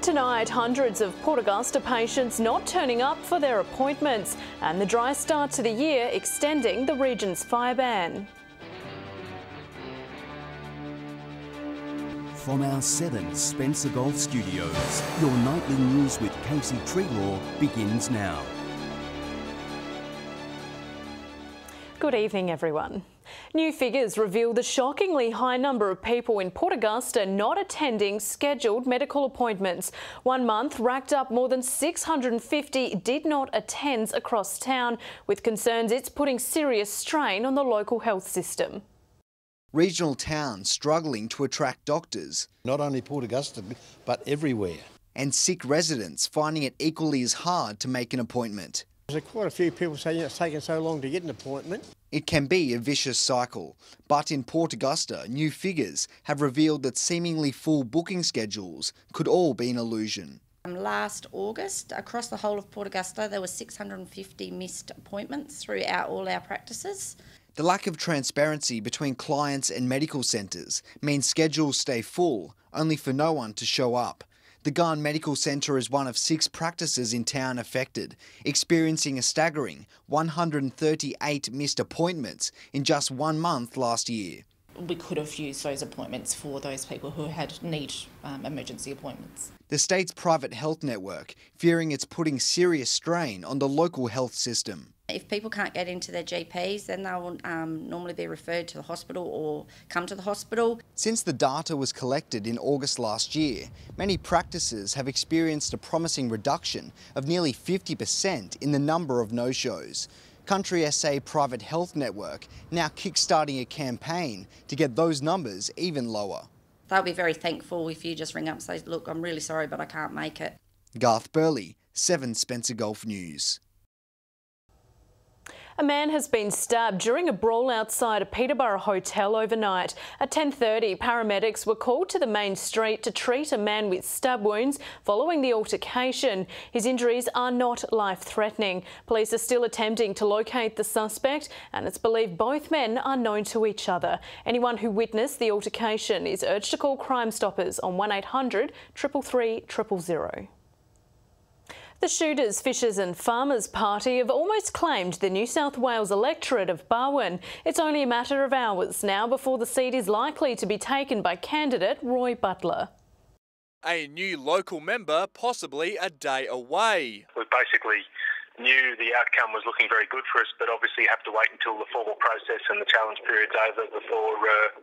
Tonight, hundreds of Port Augusta patients not turning up for their appointments, and the dry start to the year extending the region's fire ban. From our 7 Spencer Golf Studios, your nightly news with Casey Treelaw begins now. Good evening, everyone. New figures reveal the shockingly high number of people in Port Augusta not attending scheduled medical appointments. 1 month racked up more than 650 did not attends across town, with concerns it's putting serious strain on the local health system. Regional towns struggling to attract doctors. Not only Port Augusta, but everywhere. And sick residents finding it equally as hard to make an appointment. There's quite a few people saying it's taken so long to get an appointment. It can be a vicious cycle, but in Port Augusta, new figures have revealed that seemingly full booking schedules could all be an illusion. Last August, across the whole of Port Augusta, there were 650 missed appointments throughout all our practices. The lack of transparency between clients and medical centres means schedules stay full, only for no one to show up. The Ghan Medical Centre is one of 6 practices in town affected, experiencing a staggering 138 missed appointments in just 1 month last year. We could have used those appointments for those people who need emergency appointments. The state's private health network fearing it's putting serious strain on the local health system. If people can't get into their GPs, then they'll normally be referred to the hospital or come to the hospital. Since the data was collected in August last year, many practices have experienced a promising reduction of nearly 50% in the number of no-shows. Country SA Private Health Network now kickstarting a campaign to get those numbers even lower. They'll be very thankful if you just ring up and say, look, I'm really sorry, but I can't make it. Garth Burley, 7 Spencer Golf News. A man has been stabbed during a brawl outside a Peterborough hotel overnight. At 10:30, paramedics were called to the main street to treat a man with stab wounds following the altercation. His injuries are not life-threatening. Police are still attempting to locate the suspect, and it's believed both men are known to each other. Anyone who witnessed the altercation is urged to call Crime Stoppers on 1800 333 000. The Shooters, Fishers and Farmers Party have almost claimed the New South Wales electorate of BARWON. It's only a matter of hours now before the seat is likely to be taken by candidate Roy Butler. A new local member possibly a day away. We basically knew the outcome was looking very good for us, but obviously have to wait until the formal process and the challenge period's over before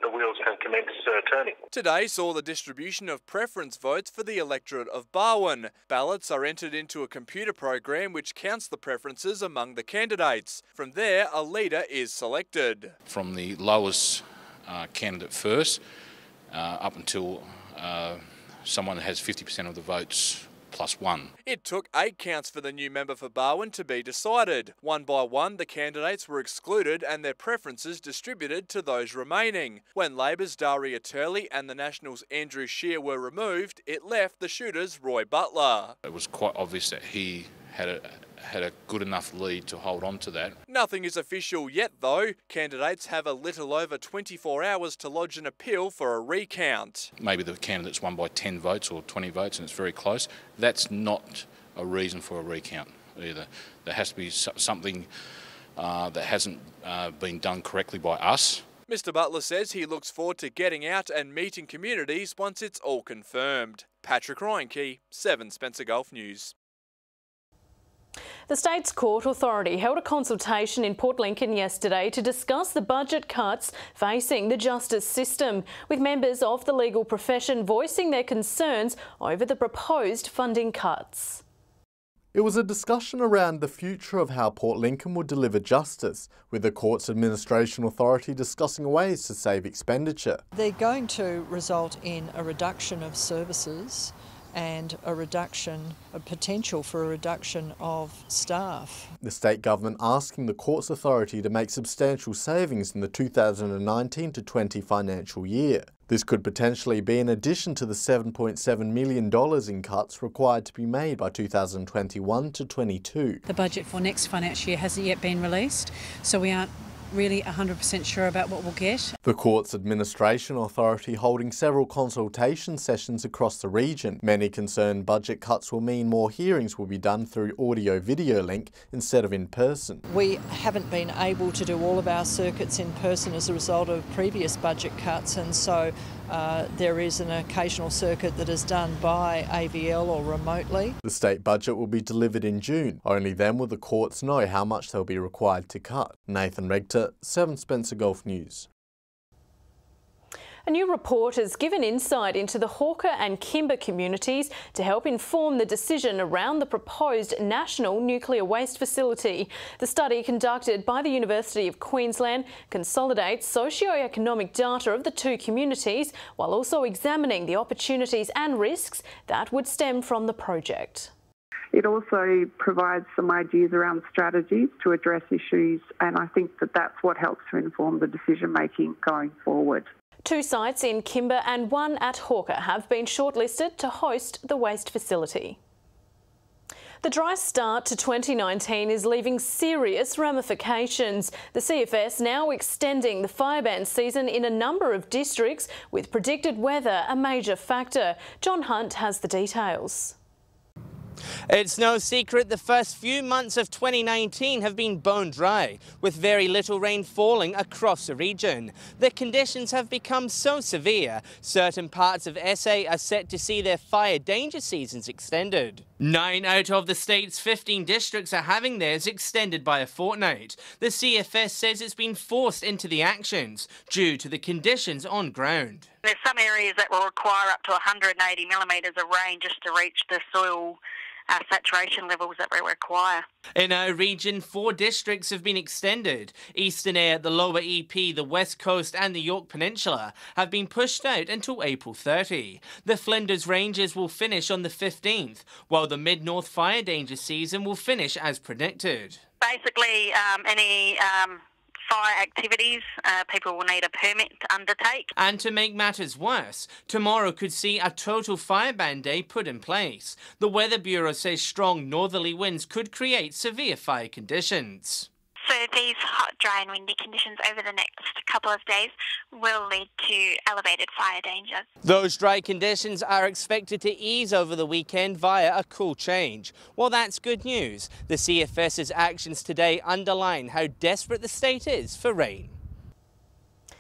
the wheels can commence turning. Today saw the distribution of preference votes for the electorate of BARWON. Ballots are entered into a computer program which counts the preferences among the candidates. From there, a leader is selected. From the lowest candidate first, up until someone has 50% of the votes +1. It took 8 counts for the new member for BARWON to be decided. One by one, the candidates were excluded and their preferences distributed to those remaining. When Labor's Daria Turley and the Nationals' Andrew Scheer were removed, it left the Shooters' Roy Butler. It was quite obvious that he had a good enough lead to hold on to that. Nothing is official yet though. Candidates have a little over 24 hours to lodge an appeal for a recount. Maybe the candidate's won by 10 votes or 20 votes and it's very close. That's not a reason for a recount either. There has to be something that hasn't been done correctly by us. Mr Butler says he looks forward to getting out and meeting communities once it's all confirmed. Patrick Reinke, 7 Spencer Golf News. The state's court authority held a consultation in Port Lincoln yesterday to discuss the budget cuts facing the justice system, with members of the legal profession voicing their concerns over the proposed funding cuts. It was a discussion around the future of how Port Lincoln will deliver justice, with the court's administration authority discussing ways to save expenditure. They're going to result in a reduction of services and a potential for a reduction of staff. The state government asking the court's authority to make substantial savings in the 2019 to 20 financial year. This could potentially be in addition to the $7.7 million in cuts required to be made by 2021 to 22. The budget for next financial year hasn't yet been released, so we aren't really 100% sure about what we'll get. The Courts Administration Authority holding several consultation sessions across the region. Many concerned budget cuts will mean more hearings will be done through audio-video link instead of in person. We haven't been able to do all of our circuits in person as a result of previous budget cuts, and so there is an occasional circuit that is done by AVL or remotely. The state budget will be delivered in June. Only then will the courts know how much they'll be required to cut. Nathan Regter, 7 Spencer Gulf News. A new report has given insight into the Hawker and Kimber communities to help inform the decision around the proposed national nuclear waste facility. The study, conducted by the University of Queensland, consolidates socio-economic data of the two communities while also examining the opportunities and risks that would stem from the project. It also provides some ideas around strategies to address issues, and I think that that's what helps to inform the decision making going forward. 2 sites in Kimber and 1 at Hawker have been shortlisted to host the waste facility. The dry start to 2019 is leaving serious ramifications. The CFS now extending the fire ban season in a number of districts, with predicted weather a major factor. John Hunt has the details. It's no secret the first few months of 2019 have been bone dry, with very little rain falling across the region. The conditions have become so severe, certain parts of SA are set to see their fire danger seasons extended. 9 out of the state's 15 districts are having theirs extended by a fortnight. The CFS says it's been forced into the actions due to the conditions on ground. There's some areas that will require up to 180 millimetres of rain just to reach the soil saturation levels that we require. In our region, 4 districts have been extended. Eastern Air, the Lower EP, the West Coast and the York Peninsula have been pushed out until April 30. The Flinders Ranges will finish on the 15th, while the Mid-North fire danger season will finish as predicted. Basically, any fire activities, people will need a permit to undertake. And to make matters worse, tomorrow could see a total fire ban day put in place. The Weather Bureau says strong northerly winds could create severe fire conditions. So these hot, dry and windy conditions over the next couple of days will lead to elevated fire danger. Those dry conditions are expected to ease over the weekend via a cool change. Well, that's good news. The CFS's actions today underline how desperate the state is for rain.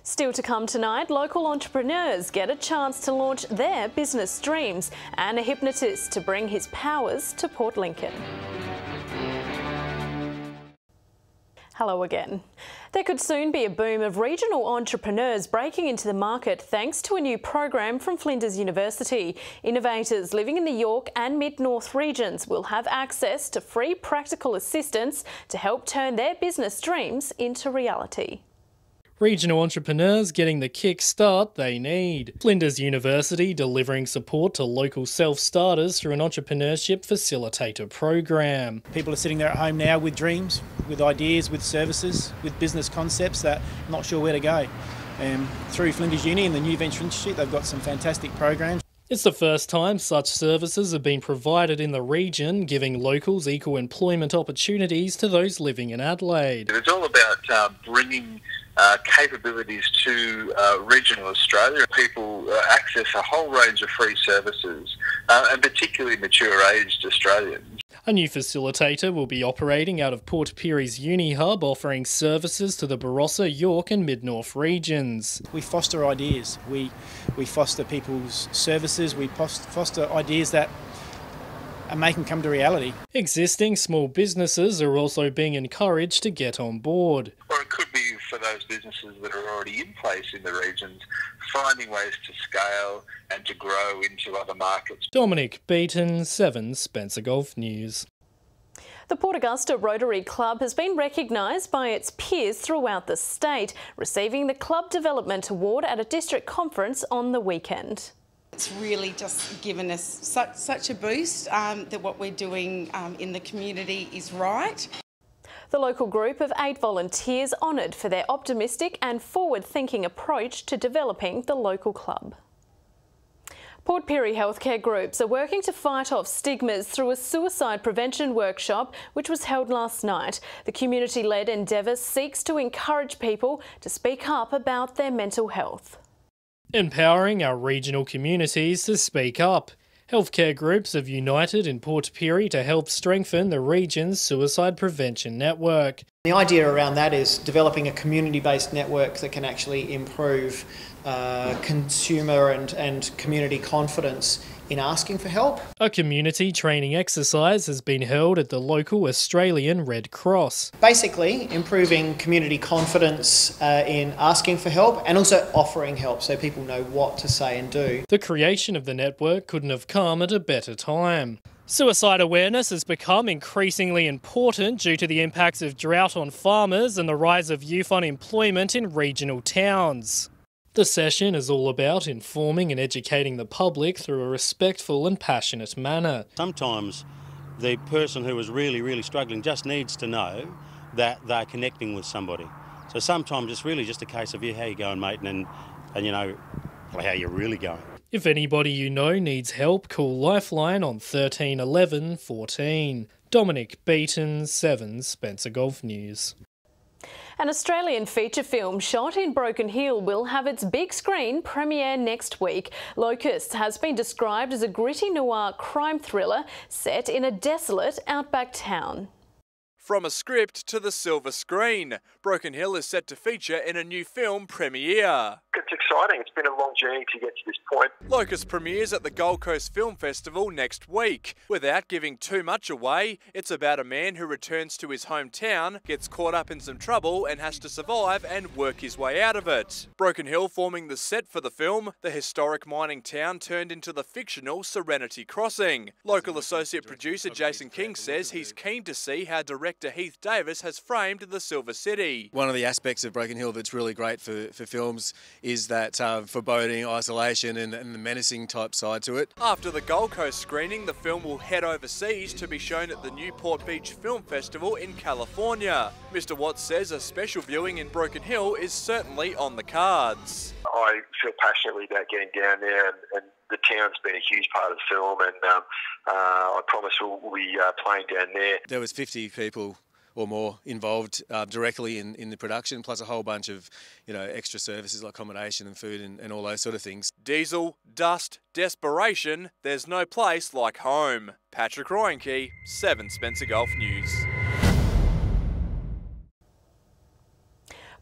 Still to come tonight, local entrepreneurs get a chance to launch their business dreams and a hypnotist to bring his powers to Port Lincoln. Hello again. There could soon be a boom of regional entrepreneurs breaking into the market thanks to a new program from Flinders University. Innovators living in the York and Mid-North regions will have access to free practical assistance to help turn their business dreams into reality. Regional entrepreneurs getting the kick-start they need. Flinders University delivering support to local self-starters through an entrepreneurship facilitator program. People are sitting there at home now with dreams, with ideas, with services, with business concepts that are not sure where to go. Through Flinders Uni and the New Venture Institute, they've got some fantastic programs. It's the first time such services have been provided in the region, giving locals equal employment opportunities to those living in Adelaide. It's all about bringing capabilities to regional Australia. People access a whole range of free services, and particularly mature-aged Australians. A new facilitator will be operating out of Port Pirie's Uni Hub, offering services to the Barossa, York and Mid-North regions. We foster ideas, we foster people's services, we foster ideas that and make them come to reality. Existing small businesses are also being encouraged to get on board. Or it could be for those businesses that are already in place in the regions, finding ways to scale and to grow into other markets. Dominic Beaton, 7 Spencer Gulf News. The Port Augusta Rotary Club has been recognised by its peers throughout the state, receiving the Club Development Award at a district conference on the weekend. It's really just given us such a boost that what we're doing in the community is right. The local group of 8 volunteers honoured for their optimistic and forward-thinking approach to developing the local club. Port Pirie healthcare groups are working to fight off stigmas through a suicide prevention workshop which was held last night. The community-led endeavour seeks to encourage people to speak up about their mental health. Empowering our regional communities to speak up. Healthcare groups have united in Port Pirie to help strengthen the region's suicide prevention network. The idea around that is developing a community-based network that can actually improve consumer and community confidence in asking for help. A community training exercise has been held at the local Australian Red Cross. Basically, improving community confidence in asking for help and also offering help so people know what to say and do. The creation of the network couldn't have come at a better time. Suicide awareness has become increasingly important due to the impacts of drought on farmers and the rise of youth unemployment in regional towns. The session is all about informing and educating the public through a respectful and passionate manner. Sometimes the person who is really struggling just needs to know that they're connecting with somebody. So sometimes it's really just a case of, yeah, how you going, mate, and you know, how you're really going. If anybody you know needs help, call Lifeline on 13 11 14. Dominic Beaton, 7 Spencer Golf News. An Australian feature film shot in Broken Hill will have its big screen premiere next week. LOCUSTS has been described as a gritty noir crime thriller set in a desolate outback town. From a script to the silver screen, Broken Hill is set to feature in a new film premiere. It's exciting. It's been a long journey to get to this point. Locust premieres at the Gold Coast Film Festival next week. Without giving too much away, it's about a man who returns to his hometown, gets caught up in some trouble and has to survive and work his way out of it. Broken Hill forming the set for the film, the historic mining town turned into the fictional Serenity Crossing. Local associate producer Jason King says he's keen to see how director Heath Davis has framed the Silver City. One of the aspects of Broken Hill that's really great for films is that foreboding, isolation and the menacing type side to it. After the Gold Coast screening, the film will head overseas to be shown at the Newport Beach Film Festival in California. Mr. Watts says a special viewing in Broken Hill is certainly on the cards. I feel passionately about getting down there and the town's been a huge part of the film, and I promise we'll be playing down there. There was 50 people or more involved directly in the production, plus a whole bunch of extra services like accommodation and food and all those sort of things. Diesel, dust, desperation, there's no place like home. Patrick Royenke, 7 Spencer Golf News.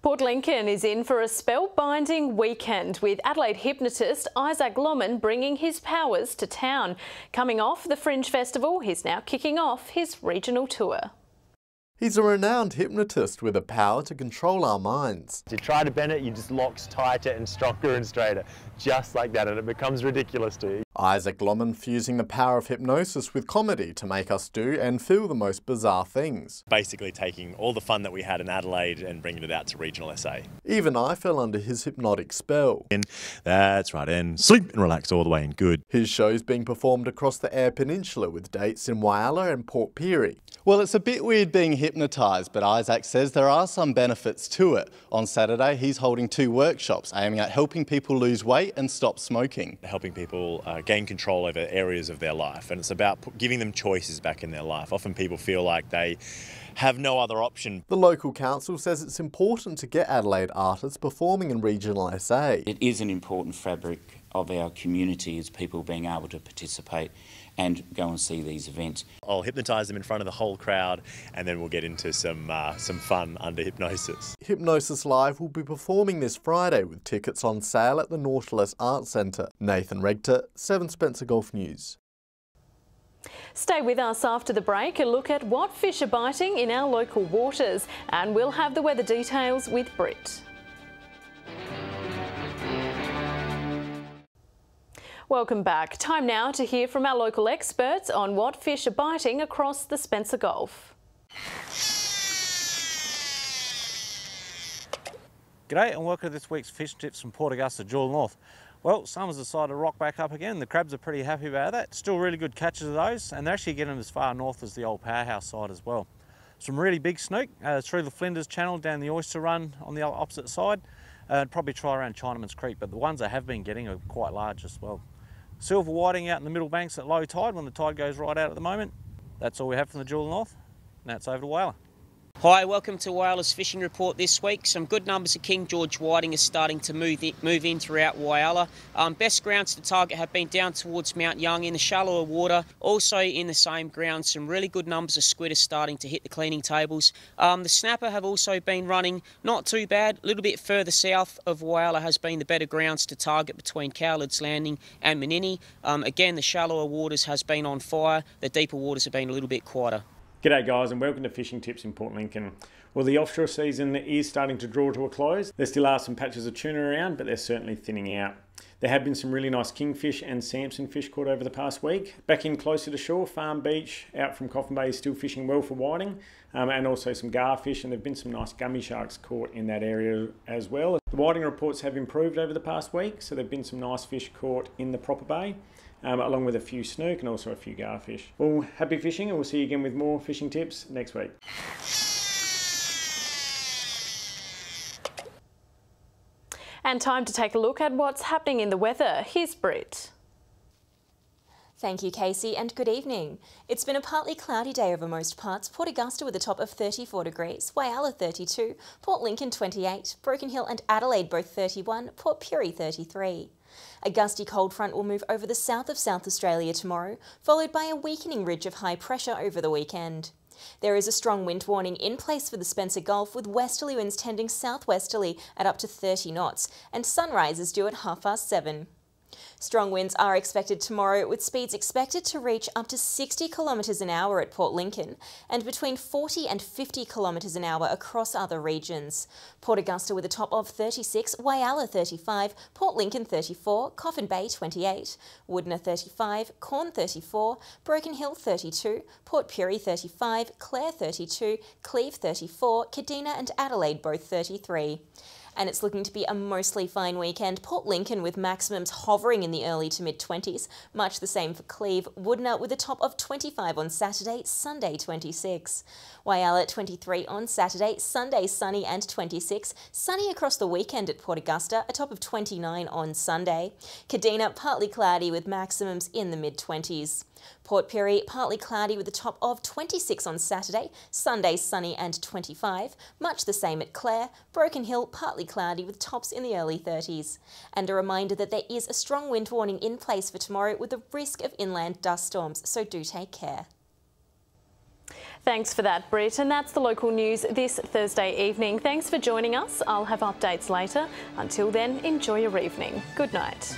Port Lincoln is in for a spellbinding weekend with Adelaide hypnotist Isaac Lomond bringing his powers to town. Coming off the Fringe Festival, he's now kicking off his regional tour. He's a renowned hypnotist with a power to control our minds. You try to bend it, you just locks tighter and stronger and straighter, just like that, and it becomes ridiculous to you. Isaac Lomond fusing the power of hypnosis with comedy to make us do and feel the most bizarre things. Basically taking all the fun that we had in Adelaide and bringing it out to regional SA. Even I fell under his hypnotic spell. That's right, and sleep and relax all the way and good. His show's being performed across the Eyre Peninsula with dates in Whyalla and Port Pirie. Well, it's a bit weird being hypnotised, but Isaac says there are some benefits to it. On Saturday, he's holding 2 workshops aiming at helping people lose weight and stop smoking. Helping people gain control over areas of their life, and it's about giving them choices back in their life. Often people feel like they have no other option. The local council says it's important to get Adelaide artists performing in regional SA. It is an important fabric of our community, is people being able to participate and go and see these events. I'll hypnotise them in front of the whole crowd, and then we'll get into some fun under hypnosis. Hypnosis Live will be performing this Friday with tickets on sale at the Nautilus Arts Centre. Nathan Regter, 7 Spencer Golf News. Stay with us after the break. A look at what fish are biting in our local waters, and we'll have the weather details with Britt. Welcome back. Time now to hear from our local experts on what fish are biting across the Spencer Gulf. G'day and welcome to this week's fish tips from Port Augusta, Jewel North. Well, summer's decided to rock back up again. The crabs are pretty happy about that. Still really good catches of those, and they're actually getting as far north as the old powerhouse side as well. Some really big snook through the Flinders Channel down the Oyster Run on the opposite side. Probably try around Chinaman's Creek, but the ones I have been getting are quite large as well. silver whiting out in the middle banks at low tide when the tide goes right out at the moment. That's all we have from the Jewel North. Now it's over to Whaler. Hi, welcome to Whyala's Fishing Report this week. Some good numbers of King George whiting are starting to move in throughout Whyala. Best grounds to target have been down towards Mount Young in the shallower water. Also in the same ground, some really good numbers of squid are starting to hit the cleaning tables. The snapper have also been running not too bad. A little bit further south of Whyala has been the better grounds to target between Cowlard's Landing and Menini. Again, the shallower waters has been on fire. The deeper waters have been a little bit quieter. G'day guys and welcome to Fishing Tips in Port Lincoln. Well, the offshore season is starting to draw to a close. There still are some patches of tuna around, but they're certainly thinning out. There have been some really nice kingfish and Samson fish caught over the past week. Back in closer to shore, Farm Beach out from Coffin Bay is still fishing well for whiting, and also some garfish, and there have been some nice gummy sharks caught in that area as well. The whiting reports have improved over the past week, so there have been some nice fish caught in the proper bay. Along with a few snook and also a few garfish. Well, happy fishing, and we'll see you again with more fishing tips next week. And time to take a look at what's happening in the weather. Here's Britt. Thank you, Casey, and good evening. It's been a partly cloudy day over most parts. Port Augusta with a top of 34 degrees, Whyalla 32, Port Lincoln 28, Broken Hill and Adelaide both 31, Port Pirie 33. A gusty cold front will move over the south of South Australia tomorrow, followed by a weakening ridge of high pressure over the weekend. There is a strong wind warning in place for the Spencer Gulf, with westerly winds tending southwesterly at up to 30 knots, and sunrise is due at 7:30. Strong winds are expected tomorrow, with speeds expected to reach up to 60 kilometres an hour at Port Lincoln and between 40 and 50 kilometres an hour across other regions. Port Augusta with a top of 36, Whyalla 35, Port Lincoln 34, Coffin Bay 28, Woodner 35, Corn 34, Broken Hill 32, Port Pirie 35, Clare 32, Cleve 34, Kadina and Adelaide both 33. And it's looking to be a mostly fine weekend. Port Lincoln with maximums hovering in the early to mid-20s. Much the same for Cleve. Woodner with a top of 25 on Saturday, Sunday 26. Whyalla 23 on Saturday, Sunday sunny and 26. Sunny across the weekend at Port Augusta, a top of 29 on Sunday. Kadina partly cloudy with maximums in the mid-20s. Port Pirie partly cloudy with a top of 26 on Saturday, Sunday sunny and 25, much the same at Clare. Broken Hill partly cloudy with tops in the early 30s. And a reminder that there is a strong wind warning in place for tomorrow with the risk of inland dust storms, so do take care. Thanks for that, Britt, and that's the local news this Thursday evening. Thanks for joining us. I'll have updates later. Until then, enjoy your evening. Good night.